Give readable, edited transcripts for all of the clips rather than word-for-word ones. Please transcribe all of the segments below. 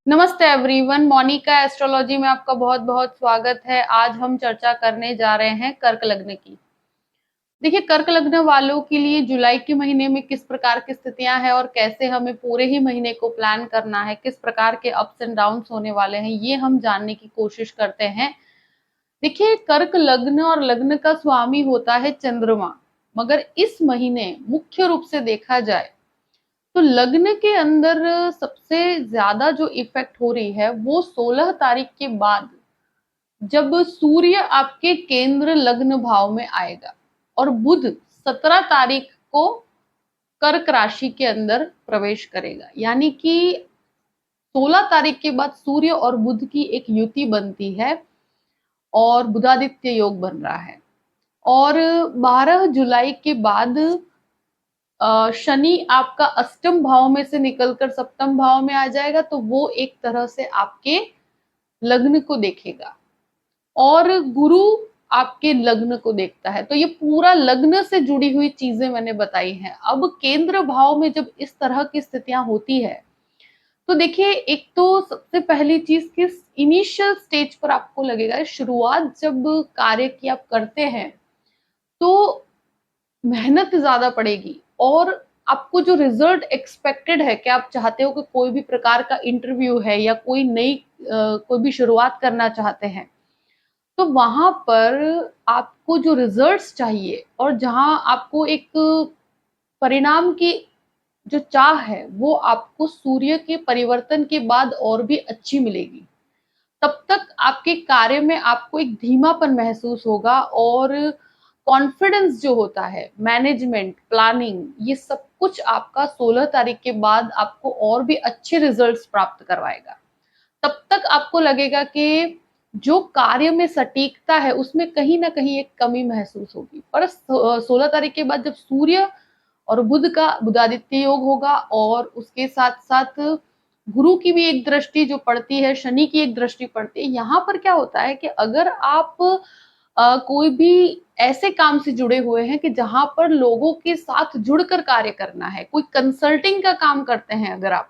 नमस्ते everyone, Monika astrology में आपका बहुत बहुत स्वागत है। आज हम चर्चा करने जा रहे हैं कर्क लग्न की। देखिए, कर्क लग्न वालों के लिए जुलाई के महीने में किस प्रकार की स्थितियां हैं और कैसे हमें पूरे ही महीने को प्लान करना है, किस प्रकार के अप्स एंड डाउन्स होने वाले हैं, ये हम जानने की कोशिश करते हैं। देखिए, कर्क लग्न और लग्न का स्वामी होता है चंद्रमा, मगर इस महीने मुख्य रूप से देखा जाए तो लग्न के अंदर सबसे ज्यादा जो इफेक्ट हो रही है वो 16 तारीख के बाद, जब सूर्य आपके केंद्र लग्न भाव में आएगा और बुध 17 तारीख को कर्क राशि के अंदर प्रवेश करेगा। यानी कि 16 तारीख के बाद सूर्य और बुध की एक युति बनती है और बुधादित्य योग बन रहा है। और 12 जुलाई के बाद शनि आपका अष्टम भाव में से निकलकर सप्तम भाव में आ जाएगा, तो वो एक तरह से आपके लग्न को देखेगा और गुरु आपके लग्न को देखता है। तो ये पूरा लग्न से जुड़ी हुई चीजें मैंने बताई हैं। अब केंद्र भाव में जब इस तरह की स्थितियां होती है तो देखिए, एक तो सबसे पहली चीज कि इनिशियल स्टेज पर आपको लगेगा, शुरुआत जब कार्य की आप करते हैं तो मेहनत ज्यादा पड़ेगी और आपको जो रिजल्ट एक्सपेक्टेड है कि आप चाहते हो कि कोई भी प्रकार का इंटरव्यू है या कोई नई कोई भी शुरुआत करना चाहते हैं, तो वहां पर आपको जो रिजल्ट्स चाहिए और जहां आपको एक परिणाम की जो चाह है वो आपको सूर्य के परिवर्तन के बाद और भी अच्छी मिलेगी। तब तक आपके कार्य में आपको एक धीमापन महसूस होगा और कॉन्फिडेंस जो होता है, मैनेजमेंट, प्लानिंग, ये सब कुछ आपका 16 तारीख के बाद आपको और भी अच्छे रिजल्ट्स प्राप्त करवाएगा। तब तक आपको लगेगा कि जो कार्य में सटीकता है उसमें कहीं ना कहीं एक कमी महसूस होगी। पर 16 तारीख के बाद जब सूर्य और बुध का बुधादित्य योग होगा और उसके साथ साथ गुरु की भी एक दृष्टि जो पड़ती है, शनि की एक दृष्टि पड़ती है। यहाँ पर क्या होता है कि अगर आप कोई भी ऐसे काम से जुड़े हुए हैं कि जहां पर लोगों के साथ जुड़कर कार्य करना है, कोई कंसल्टिंग का काम करते हैं अगर आप,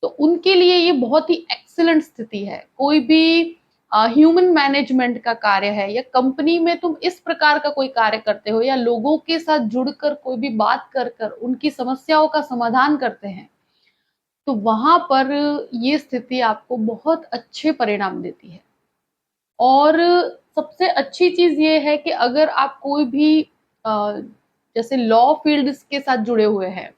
तो उनके लिए ये बहुत ही एक्सीलेंट स्थिति है। कोई भी ह्यूमन मैनेजमेंट का कार्य है या कंपनी में तुम इस प्रकार का कोई कार्य करते हो या लोगों के साथ जुड़कर कोई भी बात कर कर उनकी समस्याओं का समाधान करते हैं, तो वहां पर ये स्थिति आपको बहुत अच्छे परिणाम देती है। और सबसे अच्छी चीज ये है कि अगर आप कोई भी जैसे लॉ फील्ड के साथ जुड़े हुए हैं,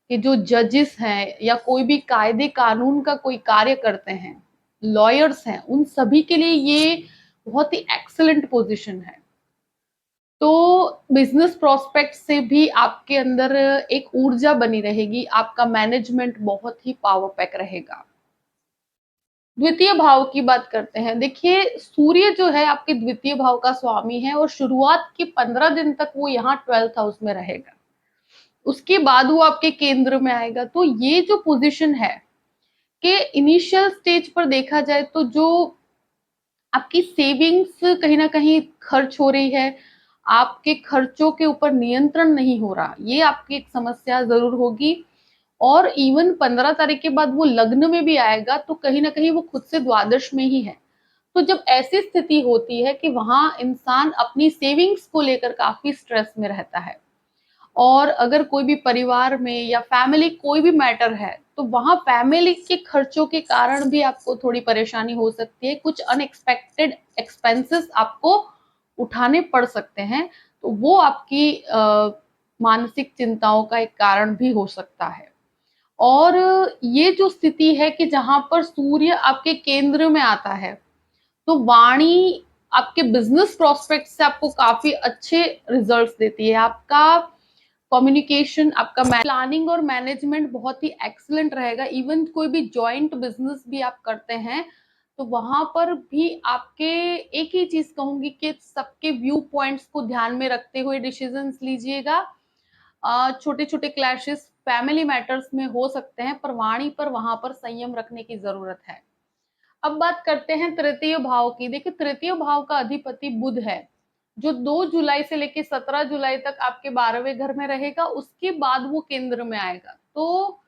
कि जो जजेस हैं या कोई भी कायदे कानून का कोई कार्य करते हैं, लॉयर्स हैं, उन सभी के लिए ये बहुत ही एक्सीलेंट पोजीशन है। तो बिजनेस प्रोस्पेक्ट से भी आपके अंदर एक ऊर्जा बनी रहेगी, आपका मैनेजमेंट बहुत ही पावर पैक रहेगा। द्वितीय भाव की बात करते हैं। देखिए, सूर्य जो है आपके द्वितीय भाव का स्वामी है और शुरुआत के 15 दिन तक वो यहाँ 12th हाउस में रहेगा। उसके बाद वो आपके केंद्र में आएगा। तो ये जो पोजीशन है कि इनिशियल स्टेज पर देखा जाए तो जो आपकी सेविंग्स कहीं ना कहीं खर्च हो रही है, आपके खर्चों के ऊपर नियंत्रण नहीं हो रहा, ये आपकी एक समस्या जरूर होगी। और इवन 15 तारीख के बाद वो लग्न में भी आएगा तो कहीं ना कहीं वो खुद से द्वादश में ही है। तो जब ऐसी स्थिति होती है कि वहां इंसान अपनी सेविंग्स को लेकर काफी स्ट्रेस में रहता है, और अगर कोई भी परिवार में या फैमिली कोई भी मैटर है तो वहां फैमिली के खर्चों के कारण भी आपको थोड़ी परेशानी हो सकती है, कुछ अनएक्सपेक्टेड एक्सपेंसेस आपको उठाने पड़ सकते हैं। तो वो आपकी मानसिक चिंताओं का एक कारण भी हो सकता है। और ये जो स्थिति है कि जहां पर सूर्य आपके केंद्र में आता है, तो वाणी आपके बिजनेस प्रोस्पेक्ट से आपको काफी अच्छे रिजल्ट्स देती है। आपका कम्युनिकेशन, आपका प्लानिंग और मैनेजमेंट बहुत ही एक्सीलेंट रहेगा। इवन कोई भी जॉइंट बिजनेस भी आप करते हैं तो वहां पर भी आपके, एक ही चीज कहूंगी कि सबके व्यू पॉइंट्स को ध्यान में रखते हुए डिसीजंस लीजिएगा। छोटे छोटे क्लैशेस फैमिली मैटर्स में हो सकते हैं, पर वाणी पर वहां पर संयम रखने की जरूरत है। अब बात करते हैं तृतीय भाव की। देखिए, तृतीय भाव का अधिपति बुध है, जो 2 जुलाई से लेकर 17 जुलाई तक आपके 12वें घर में रहेगा। उसके बाद वो केंद्र में आएगा। तो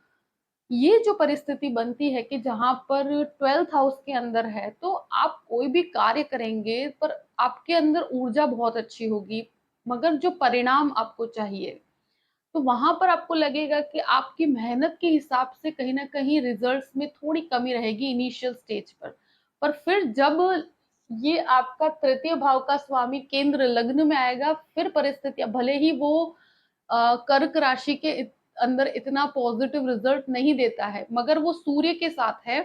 ये जो परिस्थिति बनती है कि जहाँ पर 12th हाउस के अंदर है, तो आप कोई भी कार्य करेंगे पर आपके अंदर ऊर्जा बहुत अच्छी होगी, मगर जो परिणाम आपको चाहिए, तो वहाँ पर आपको लगेगा कि आपकी मेहनत के हिसाब से कहीं न कहीं रिज़ल्ट्स में थोड़ी कमी रहेगी इनिशियल स्टेज पर। पर फिर जब ये आपका तृतीय भाव का स्वामी केंद्र लग्न में आएगा, फिर परिस्थितियाँ भले ही वो कर्क राशि के अंदर इतना पॉजिटिव रिजल्ट नहीं देता है, मगर वो सूर्य के साथ है,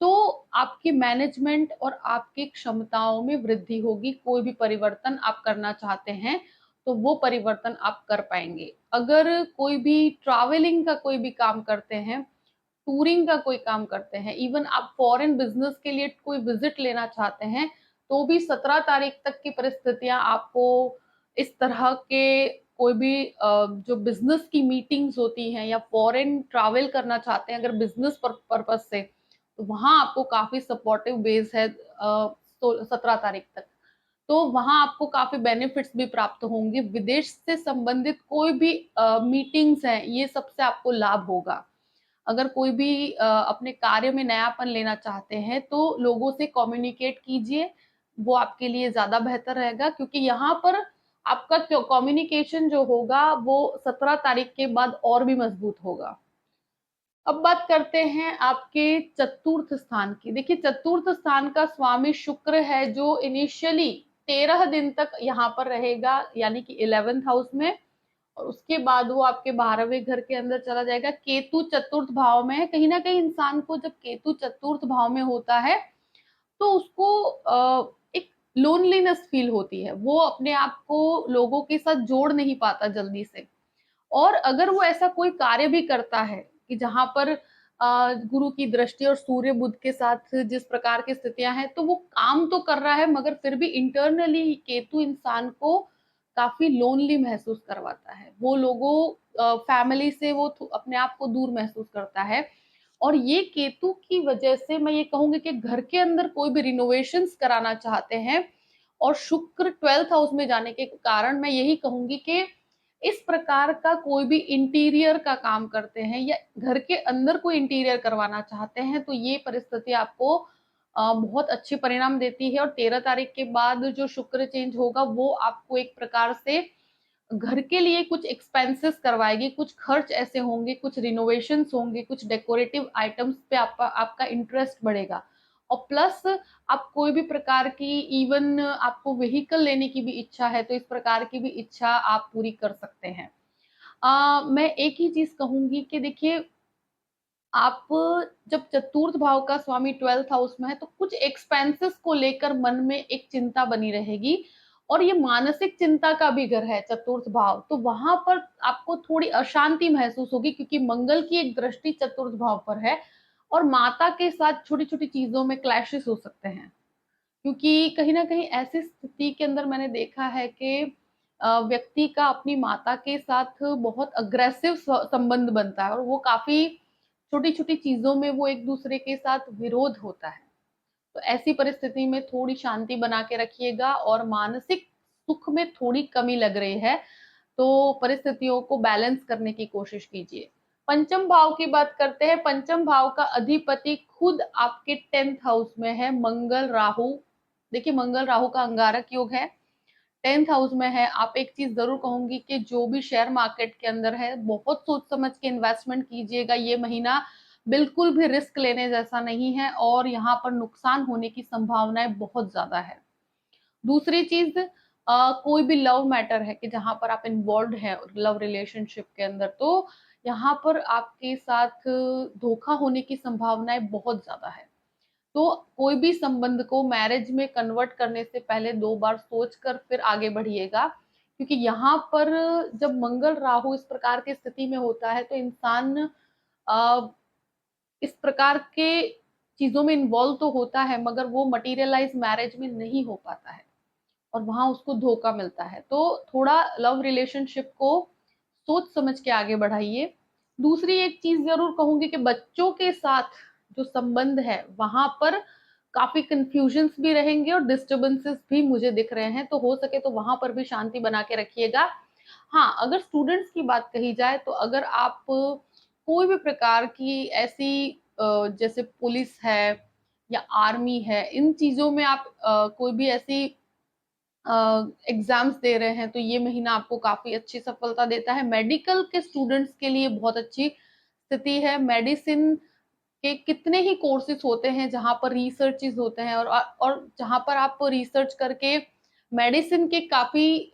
तो आपकी मैनेजमेंट और आपकी क्षमताओं में वृद्धि होगी। कोई भी परिवर्तन आप करना चाहते हैं, तो वो परिवर्तन आप कर पाएँगे। अगर कोई भी ट्रैवलिंग का कोई भी काम करते हैं, टूरिंग का कोई काम करते हैं, इवन आप फॉरेन बिज़नेस के लिए कोई विज़िट लेना चाहते हैं, तो भी 17 तारीख तक की परिस्थितियाँ आपको इस तरह के कोई भी जो बिज़नेस की मीटिंग्स होती हैं या फॉरेन ट्रैवल करना चाहते हैं अगर बिज़नेस पर्पज़ से, तो वहाँ आपको काफ़ी सपोर्टिव बेस है तो 17 तारीख तक। तो वहाँ आपको काफ़ी बेनिफिट्स भी प्राप्त होंगे। विदेश से संबंधित कोई भी मीटिंग्स हैं, ये सबसे आपको लाभ होगा। अगर कोई भी अपने कार्य में नयापन लेना चाहते हैं, तो लोगों से कम्युनिकेट कीजिए, वो आपके लिए ज़्यादा बेहतर रहेगा क्योंकि यहाँ पर आपका कम्युनिकेशन जो होगा, वो 17 तारीख के बाद और भी मज़बूत होगा। अब बात करते हैं आपके चतुर्थ स्थान की। देखिए चतुर्थ स्थान का स्वामी शुक्र है जो इनिशियली 13 दिन तक यहाँ पर रहेगा यानी कि 11th हाउस में और उसके बाद वो आपके 12वें घर के अंदर चला जाएगा। केतु चतुर्थ भाव में है। कहीं न कहीं इंसान को जब केतु चतुर्थ भाव में होता है, तो उसको एक लोनलीनेस फील होती है। वो अपने आप को लोगों के साथ जोड़ नहीं पाता जल्दी से। और अगर वो ऐसा कोई कार्य भी करता है कि जहाँ पर गुरु की दृष्टि और सूर्य बुध के साथ जिस प्रकार की स्थितियाँ हैं, तो वो काम तो कर रहा है मगर फिर भी इंटरनली केतु इंसान को काफ़ी लोनली महसूस करवाता है। वो लोगों फैमिली से वो अपने आप को दूर महसूस करता है और ये केतु की वजह से मैं ये कहूँगी कि घर के अंदर कोई भी रिनोवेशंस कराना चाहते हैं और शुक्र 12th हाउस में जाने के कारण मैं यही कहूँगी कि इस प्रकार का कोई भी इंटीरियर का काम करते हैं या घर के अंदर कोई इंटीरियर करवाना चाहते हैं, तो ये परिस्थिति आपको बहुत अच्छे परिणाम देती है और 13 तारीख के बाद जो शुक्र चेंज होगा, वो आपको एक प्रकार से घर के लिए कुछ एक्सपेंसेस करवाएगी, कुछ खर्च ऐसे होंगे, कुछ रिनोवेशंस होंगे, कुछ डेकोरेटिव आइटम्स पे आपका आपका इंटरेस्ट बढ़ेगा और प्लस आप कोई भी प्रकार की इवन आपको व्हीकल लेने की भी इच्छा है, तो इस प्रकार की भी इच्छा आप पूरी कर सकते हैं। मैं एक ही चीज़ कहूँगी कि देखिए आप जब चतुर्थ भाव का स्वामी 12th हाउस में है, तो कुछ एक्सपेंसेस को लेकर मन में एक चिंता बनी रहेगी और ये मानसिक चिंता का भी घर है चतुर्थ भाव, तो वहाँ पर आपको थोड़ी अशांति महसूस होगी क्योंकि मंगल की एक दृष्टि चतुर्थ भाव पर है और माता के साथ छोटी-छोटी चीज़ों में क्लैशेस हो सकते हैं। क्योंकि कहीं न कहीं ऐसी स्थिति के अंदर मैंने देखा है कि व्यक्ति का अपनी माता के साथ बहुत अग्रेसिव संबंध बनता है और वो काफ़ी छोटी-छोटी चीज़ों में वो एक-दूसरे के साथ विरोध होता है। तो ऐसी परिस्थिति में थोड़ी शांति बना के रखिएगा और मानसिक सुख में थोड़ी कमी लग रही है, तो परिस्थितियों को बैलेंस करने की कोशिश कीजिए। पंचम भाव की बात करते हैं, पंचम भाव का अधिपति खुद आपके 10th हाउस में है मंगल राहु। देखिए मंगल राहु का अंगारक योग है, 10th हाउस में है। आप एक चीज़ ज़रूर कहूँगी कि जो भी शेयर मार्केट के अंदर है, बहुत सोच समझ के इन्वेस्टमेंट कीजिएगा। ये महीना बिल्कुल भी रिस्क लेने जैसा नहीं है और यहाँ पर नुकसान होने की संभावनाएँ बहुत ज़्यादा है। दूसरी चीज़ कोई भी लव मैटर है कि जहाँ पर आप इन्वॉल्व्ड हैं लव रिलेशनशिप के अंदर, तो यहाँ पर आपके साथ धोखा होने की संभावनाएँ बहुत ज़्यादा है। तो कोई भी संबंध को मैरिज में कन्वर्ट करने से पहले 2 बार सोचकर फिर आगे बढ़िएगा, क्योंकि यहाँ पर जब मंगल राहु इस प्रकार की स्थिति में होता है, तो इंसान अ, इस प्रकार के चीज़ों में इन्वॉल्व तो होता है, मगर वो मटीरियलाइज़ मैरिज में नहीं हो पाता है और वहाँ उसको धोखा मिलता है। तो थोड़ा लव रिलेशनशिप को सोच समझ के आगे बढ़ाइए। दूसरी एक चीज़ ज़रूर कहूँगी कि बच्चों के साथ जो संबंध है, वहाँ पर काफ़ी कन्फ्यूजन्स भी रहेंगे और डिस्टर्बेंसेस भी मुझे दिख रहे हैं, तो हो सके तो वहाँ पर भी शांति बना के रखिएगा। हाँ, अगर स्टूडेंट्स की बात कही जाए, तो अगर आप कोई भी प्रकार की ऐसी जैसे पुलिस है या आर्मी है, इन चीज़ों में आप कोई भी ऐसी एग्ज़ाम्स दे रहे हैं, तो ये महीना आपको काफ़ी अच्छी सफलता देता है। मेडिकल के स्टूडेंट्स के लिए बहुत अच्छी स्थिति है। मेडिसिन के कितने ही कोर्सेज़ होते हैं, जहाँ पर रिसर्चेज़ होते हैं और जहाँ पर आप रिसर्च करके मेडिसिन के काफ़ी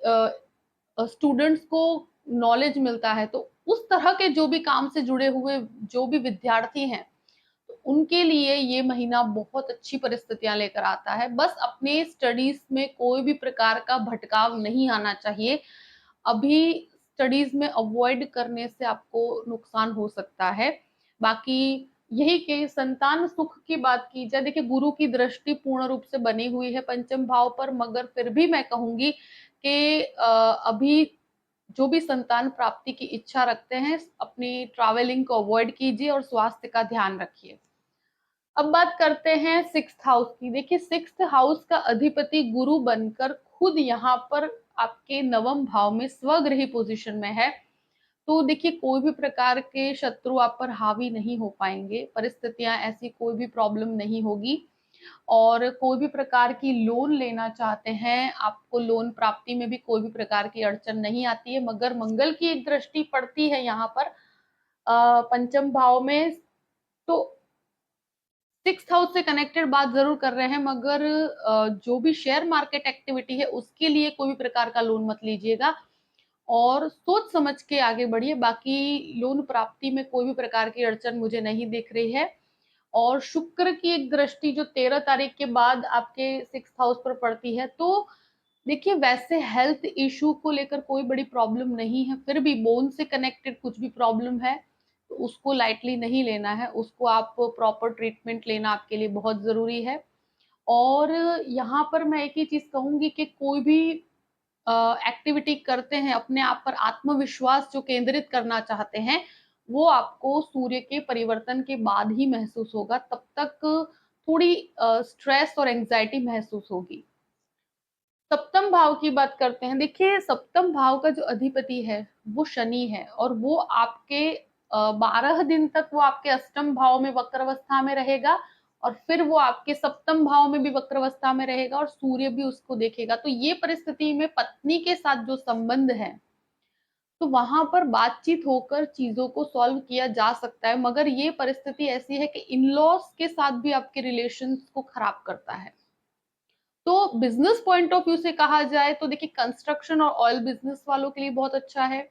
स्टूडेंट्स को नॉलेज मिलता है। तो उस तरह के जो भी काम से जुड़े हुए जो भी विद्यार्थी हैं, तो उनके लिए ये महीना बहुत अच्छी परिस्थितियाँ लेकर आता है। बस अपने स्टडीज़ में कोई भी प्रकार का भटकाव नहीं आना चाहिए। अभी स्टडीज़ में अवॉइड करने से आपको नुकसान हो सकता है। बाकी यही कि संतान सुख की बात की जाए, देखिए गुरु की दृष्टि पूर्ण रूप से बनी हुई है पंचम भाव पर, मगर फिर भी मैं कहूँगी कि अभी जो भी संतान प्राप्ति की इच्छा रखते हैं, अपनी ट्रैवलिंग को अवॉइड कीजिए और स्वास्थ्य का ध्यान रखिए। अब बात करते हैं सिक्स्थ हाउस की। देखिए सिक्स्थ हाउस का अधिपति गुरु बनकर खुद यहाँ पर आपके नवम भाव में स्वगृही पोजीशन में है। तो देखिए कोई भी प्रकार के शत्रु आप पर हावी नहीं हो पाएंगे, परिस्थितियां ऐसी कोई भी प्रॉब्लम नहीं होगी। और कोई भी प्रकार की लोन लेना चाहते हैं, आपको लोन प्राप्ति में भी कोई भी प्रकार की अड़चन नहीं आती है, मगर मंगल की एक दृष्टि पड़ती है यहाँ पर पंचम भाव में। तो सिक्स्थ हाउस से कनेक्टेड बात जरूर कर रहे हैं, मगर जो भी शेयर मार्केट एक्टिविटी है उसके लिए कोई भी प्रकार का लोन मत लीजिएगा और सोच समझ के आगे बढ़िए। बाकी लोन प्राप्ति में कोई भी प्रकार की अड़चन मुझे नहीं दिख रही है। और शुक्र की एक दृष्टि जो 13 तारीख के बाद आपके सिक्स्थ हाउस पर पड़ती है, तो देखिए वैसे हेल्थ इशू को लेकर कोई बड़ी प्रॉब्लम नहीं है, फिर भी बोन से कनेक्टेड कुछ भी प्रॉब्लम है तो उसको लाइटली नहीं लेना है, उसको आप प्रॉपर ट्रीटमेंट लेना आपके लिए बहुत ज़रूरी है। और यहाँ पर मैं एक ही चीज़ कहूँगी कि कोई भी एक्टिविटी करते हैं, अपने आप पर आत्मविश्वास जो केंद्रित करना चाहते हैं, वो आपको सूर्य के परिवर्तन के बाद ही महसूस होगा, तब तक थोड़ी स्ट्रेस और एंग्जायटी महसूस होगी। सप्तम भाव की बात करते हैं। देखिए सप्तम भाव का जो अधिपति है वो शनि है और वो आपके 12 दिन तक वो आपके अष्टम भाव में वक्रावस्था में रहेगा और फिर वो आपके सप्तम भाव में भी वक्रावस्था में रहेगा और सूर्य भी उसको देखेगा। तो ये परिस्थिति में पत्नी के साथ जो संबंध है, तो वहां पर बातचीत होकर चीजों को सॉल्व किया जा सकता है, मगर ये परिस्थिति ऐसी है कि इन लॉज के साथ भी आपके रिलेशंस को खराब करता है। तो बिजनेस पॉइंट ऑफ व्यू से कहा जाए तो देखिए कंस्ट्रक्शन और ऑयल बिजनेस वालों के लिए बहुत अच्छा है।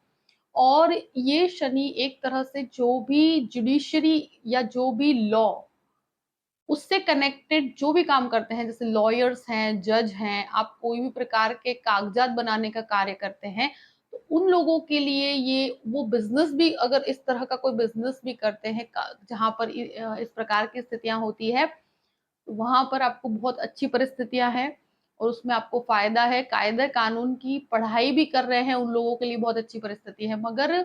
और ये शनि एक तरह से जो भी जुडिशरी या जो भी लॉ उससे कनेक्टेड जो भी काम करते हैं, जैसे लॉयर्स हैं, जज हैं, आप कोई भी प्रकार के कागजात बनाने का कार्य करते हैं, तो उन लोगों के लिए ये वो बिजनेस भी, अगर इस तरह का कोई बिजनेस भी करते हैं जहां पर इस प्रकार की स्थितियां होती है, वहां पर आपको बहुत अच्छी परिस्थितियां हैं और उसमें आपको फायदा है। कायदे कानून की पढ़ाई भी कर रहे हैं उन लोगों के लिए बहुत अच्छी परिस्थिति है। मगर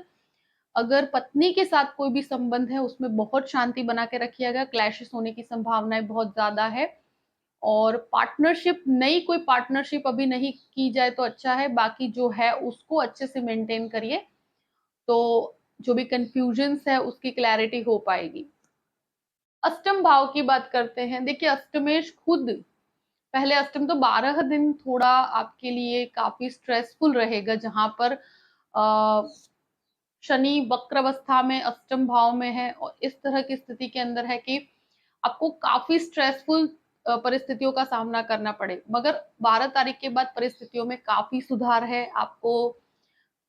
अगर पत्नी के साथ कोई भी संबंध है उसमें बहुत शांति बना के रखिएगा, क्लैशेस होने की संभावनाएं बहुत ज्यादा है। और पार्टनरशिप, नई कोई पार्टनरशिप अभी नहीं की जाए तो अच्छा है, बाकी जो है उसको अच्छे से मेंटेन करिए, तो जो भी कंफ्यूजन्स है उसकी क्लैरिटी हो पाएगी। अष्टम भाव की बात करते हैं। देखिए अष्टमेश खुद, पहले अष्टम तो 12 दिन थोड़ा आपके लिए काफी स्ट्रेसफुल रहेगा, जहां पर शनि वक्रावस्था में अष्टम भाव में है और इस तरह की स्थिति के अंदर है कि आपको काफी स्ट्रेसफुल परिस्थितियों का सामना करना पड़े, मगर 12 तारीख के बाद परिस्थितियों में काफी सुधार है। आपको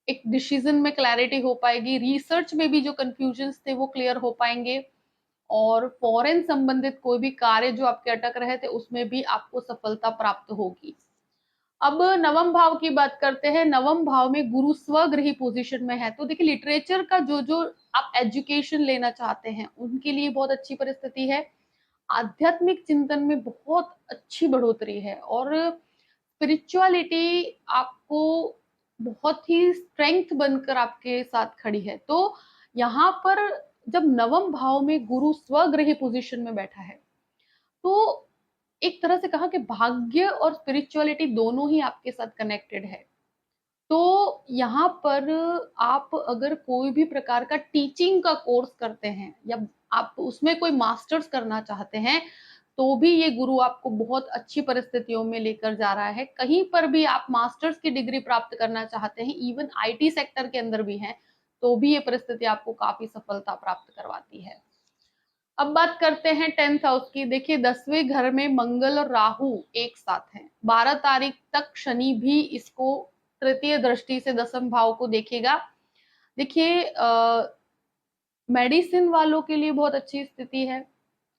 एक डिसीजन में क्लैरिटी हो पाएगी, रिसर्च में भी जो कंफ्यूजन्स थे वो क्लियर हो पाएंगे और फॉरेन संबंधित कोई भी कार्य जो आपके अटक रहे थे उसमें भी आपको सफलता प्राप्त होगी। अब नवम भाव की बात करते हैं। नवम भाव में गुरु स्वगृही पोजीशन में है, तो देखिए लिटरेचर का जो जो आप एजुकेशन लेना चाहते हैं उनके लिए बहुत अच्छी परिस्थिति है। आध्यात्मिक चिंतन में बहुत अच्छी बढ़ोतरी है और स्पिरिचुअलिटी आपको बहुत ही स्ट्रेंथ बनकर आपके साथ खड़ी है। तो यहाँ पर जब नवम भाव में गुरु स्वगृही पोजीशन में बैठा है, तो एक तरह से कहा कि भाग्य और स्पिरिचुअलिटी दोनों ही आपके साथ कनेक्टेड है। तो यहाँ पर आप अगर कोई भी प्रकार का टीचिंग का कोर्स करते हैं या आप उसमें कोई मास्टर्स करना चाहते हैं, तो भी ये गुरु आपको बहुत अच्छी परिस्थितियों में लेकर जा रहा है। कहीं पर भी आप मास्टर्स की डिग्री प्राप्त करना चाहते हैं, इवन आईटी सेक्टर के अंदर भी हैं, तो भी ये परिस्थिति आपको काफ़ी सफलता प्राप्त करवाती है। अब बात करते हैं 10th हाउस की। देखिए 10वें घर में मंगल और राहु एक साथ हैं। 12 तारीख तक शनि भी इसको तृतीय दृष्टि से 10वें भाव को देखेगा। देखिए मेडिसिन वालों के लिए बहुत अच्छी स्थिति है।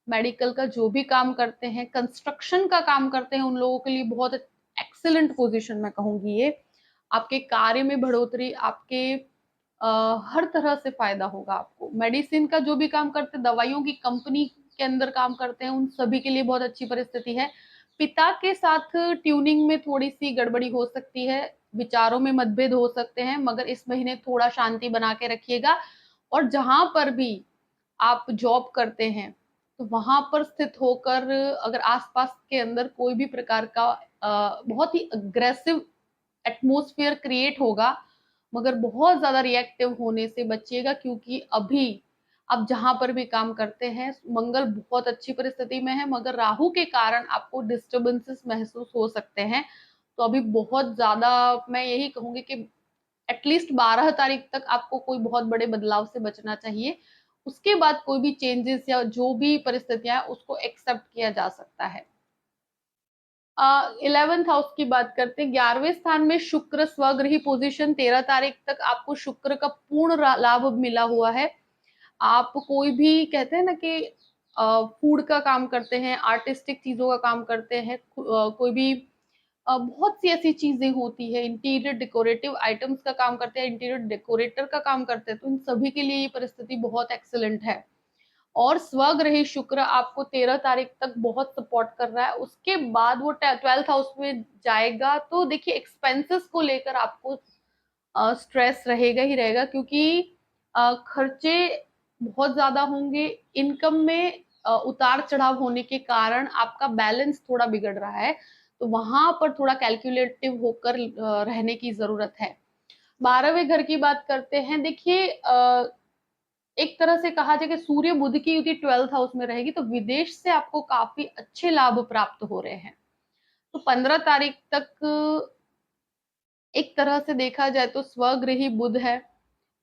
मेडिकल का जो भी काम करते हैं, कंस्ट्रक्शन का काम करते हैं, उन लोगों के लिए बहुत एक्सीलेंट पोजीशन मैं कहूंगी ये। आपके कार्य में बढ़ोतरी, आपके हर तरह से फायदा होगा आपको। मेडिसिन का जो भी काम करते हैं, दवाइयों की कंपनी के अंदर काम करते हैं, उन सभी के लिए बहुत अच्छी परिस्थिति है। पिता के साथ ट्यूनिंग में थोड़ी सी गड़बड़ी हो सकती है, विचारों में मतभेद हो सकते हैं, मगर इस महीने थोड़ा शांति बना के रखिएगा। और जहां पर भी आप जॉब करते हैं, तो वहां पर स्थित होकर अगर आसपास के अंदर कोई भी प्रकार का बहुत ही अग्रेसिव एटमॉस्फेयर क्रिएट होगा, मगर बहुत ज्यादा रिएक्टिव होने से बचिएगा, क्योंकि अभी आप जहां पर भी काम करते हैं मंगल बहुत अच्छी परिस्थिति में है, मगर राहु के कारण आपको डिस्टर्बेंसेस महसूस हो सकते हैं। तो अभी बहुत ज्यादा मैं यही कहूंगी कि एटलीस्ट 12 तारीख तक आपको कोई बहुत बड़े बदलाव से बचना चाहिए। उसके बाद कोई भी चेंजेस या जो भी परिस्थितियां उसको एक्सेप्ट किया जा सकता है। 11th हाउस की बात करते हैं। 11वें स्थान में शुक्र स्वगृही पोजीशन, 13 तारीख तक आपको शुक्र का पूर्ण लाभ मिला हुआ है। आप कोई भी कहते हैं ना कि फूड का काम करते हैं, आर्टिस्टिक चीजों का काम करते हैं, कोई भी बहुत सी ऐसी चीजें होती है, इंटीरियर डेकोरेटिव आइटम्स का काम करते हैं, इंटीरियर डेकोरेटर का काम करते हैं, तो इन सभी के लिए ये परिस्थिति बहुत एक्सीलेंट है। और स्वग्रही शुक्र आपको 13 तारीख तक बहुत सपोर्ट कर रहा है। उसके बाद वो 12th हाउस में जाएगा, तो देखिए एक्सपेंसेस को लेकर आपको स्ट्रेस रहेगा ही रहेगा, क्योंकि खर्चे बहुत ज्यादा होंगे। इनकम में उतार चढ़ाव होने के कारण आपका बैलेंस थोड़ा बिगड़ रहा है, तो वहां पर थोड़ा कैलकुलेटिव होकर रहने की जरूरत है। 12वें घर की बात करते हैं। देखिए एक तरह से कहा जाए कि सूर्य बुध की युति 12th हाउस में रहेगी, तो विदेश से आपको काफी अच्छे लाभ प्राप्त हो रहे हैं। तो 15 तारीख तक एक तरह से देखा जाए तो स्वगृही बुध है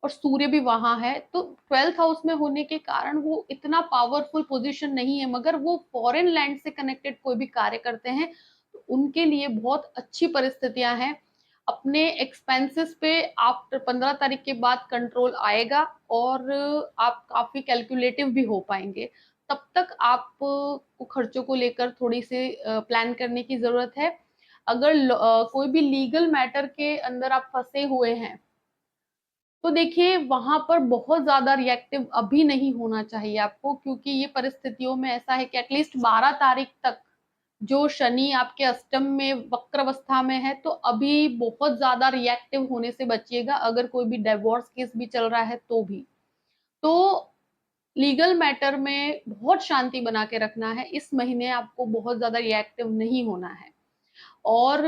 और सूर्य भी वहां है, तो 12th हाउस में होने के कारण वो इतना पावरफुल पोजीशन नहीं है, मगर वो फॉरेन लैंड से कनेक्टेड कोई भी कार्य करते हैं तो उनके लिए बहुत अच्छी परिस्थितियां हैं। अपने एक्सपेंसेस पे आप 15 तारीख के बाद कंट्रोल आएगा और आप काफी कैलकुलेटिव भी हो पाएंगे। तब तक आप को खर्चों को लेकर थोड़ी सी प्लान करने की जरूरत है। अगर कोई भी लीगल मैटर के अंदर आप फंसे हुए हैं, तो देखिए वहां पर बहुत ज्यादा रिएक्टिव अभी नहीं होना चाहिए आपको, क्योंकि ये परिस्थितियों में ऐसा है कि एटलीस्ट 12 तारीख तक जो शनि आपके अष्टम में वक्र अवस्था में है, तो अभी बहुत ज्यादा रिएक्टिव होने से बचिएगा। अगर कोई भी डिवोर्स केस भी चल रहा है तो भी, तो लीगल मैटर में बहुत शांति बना के रखना है। इस महीने आपको बहुत ज्यादा रिएक्टिव नहीं होना है। और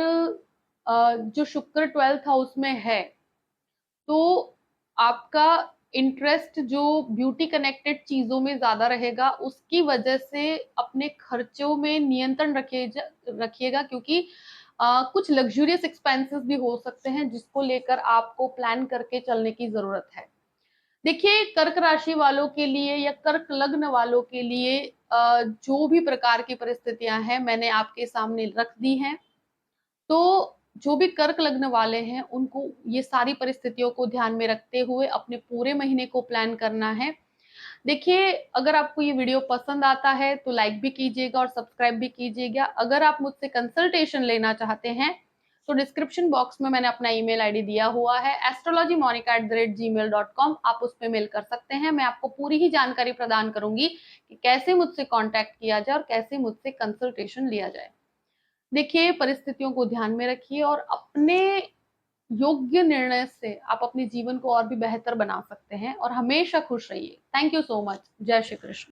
जो शुक्र 12th हाउस में है, तो आपका इंटरेस्ट जो ब्यूटी कनेक्टेड चीजों में ज्यादा रहेगा, उसकी वजह से अपने खर्चों में नियंत्रण रखिएगा, क्योंकि कुछ लग्जूरियस एक्सपेंसेस भी हो सकते हैं जिसको लेकर आपको प्लान करके चलने की जरूरत है। देखिए कर्क राशि वालों के लिए या कर्क लग्न वालों के लिए जो भी प्रकार की परिस्थितियां हैं मैंने आपके सामने रख दी हैं। तो जो भी कर्क लग्न वाले हैं उनको ये सारी परिस्थितियों को ध्यान में रखते हुए अपने पूरे महीने को प्लान करना है। देखिए अगर आपको ये वीडियो पसंद आता है तो लाइक भी कीजिएगा और सब्सक्राइब भी कीजिएगा। अगर आप मुझसे कंसल्टेशन लेना चाहते हैं तो डिस्क्रिप्शन बॉक्स में मैंने अपना ईमेल आईडी दिया हुआ है astrologymonica@gmail.com। आप उस पर मेल कर सकते हैं। मैं आपको पूरी ही जानकारी प्रदान करूंगी कि कैसे मुझसे कांटेक्ट किया जाए और कैसे मुझसे कंसल्टेशन लिया जाए। देखिए परिस्थितियों को ध्यान में रखिए और अपने योग्य निर्णय से आप अपने जीवन को और भी बेहतर बना सकते हैं, और हमेशा खुश रहिए। Thank you so much. जय श्री कृष्ण।